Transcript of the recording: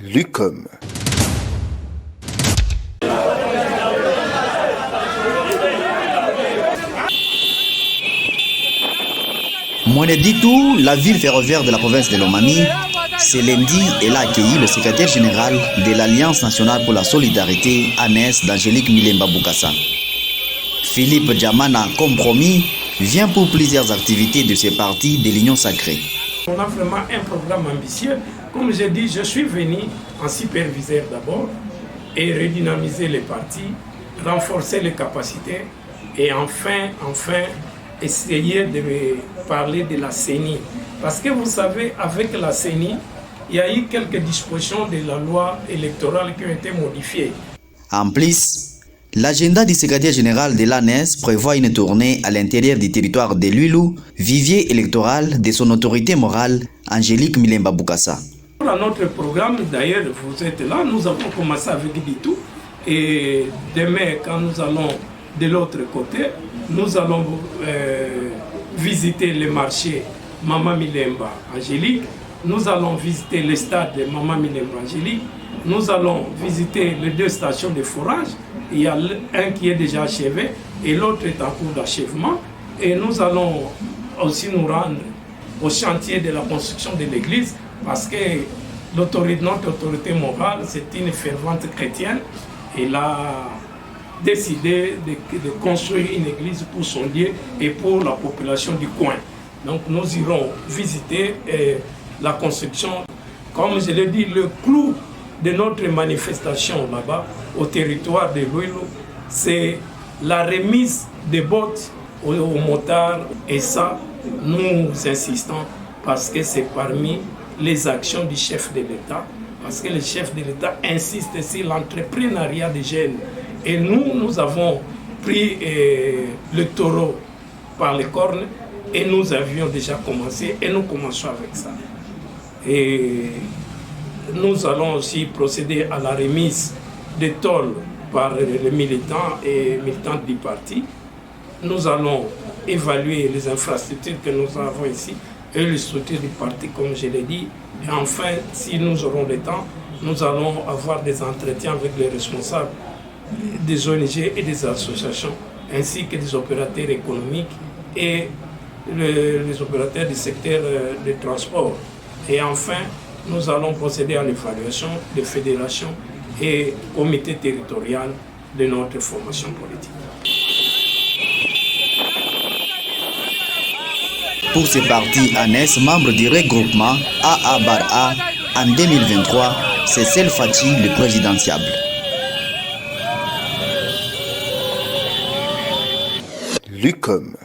Lucom. Mweneditu, la ville ferroviaire de la province de Lomami, ce lundi, elle a accueilli le secrétaire général de l'Alliance nationale pour la solidarité, ANES, d'Angélique Milemba Boukassa. Philippe Djamana, comme promis, vient pour plusieurs activités de ces partis de l'Union sacrée. On a vraiment un programme ambitieux. Comme j'ai dit, je suis venu en superviseur d'abord et redynamiser les partis, renforcer les capacités et enfin essayer de parler de la CENI. Parce que vous savez, avec la CENI, il y a eu quelques dispositions de la loi électorale qui ont été modifiées. En plus, l'agenda du secrétaire général de l'ANES prévoit une tournée à l'intérieur du territoire de Luilou, vivier électoral de son autorité morale, Angélique Milemba Boukassa. Dans notre programme, d'ailleurs, vous êtes là, nous avons commencé avec Bitou. Et demain, quand nous allons de l'autre côté, nous allons visiter le marché Maman Milemba Angélique. Nous allons visiter le stade de Maman Milemba Angélique. Nous allons visiter les deux stations de forage. Il y a un qui est déjà achevé et l'autre est en cours d'achèvement. Et nous allons aussi nous rendre au chantier de la construction de l'église parce que notre autorité morale, c'est une fervente chrétienne. Elle a décidé de construire une église pour son Dieu et pour la population du coin. Donc nous irons visiter la construction. Comme je l'ai dit, le clou de notre manifestation là-bas, au territoire de Luilou, c'est la remise des bottes aux motards. Et ça, nous insistons parce que c'est parmi les actions du chef de l'État. Parce que le chef de l'État insiste sur l'entrepreneuriat des jeunes. Et nous avons pris le taureau par les cornes et nous avions déjà commencé et nous commençons avec ça. Et nous allons aussi procéder à la remise des tôles par les militants et militantes du parti. Nous allons évaluer les infrastructures que nous avons ici et les structures du parti, comme je l'ai dit. Et enfin, si nous aurons le temps, nous allons avoir des entretiens avec les responsables des ONG et des associations, ainsi que des opérateurs économiques et les opérateurs du secteur des transports. Et enfin, nous allons procéder à l'évaluation des fédérations et comités territoriaux de notre formation politique. Pour ces partis ANES, membres du regroupement AA-BAR-A, en 2023, c'est Sel Fati, le présidentiable. Lucom.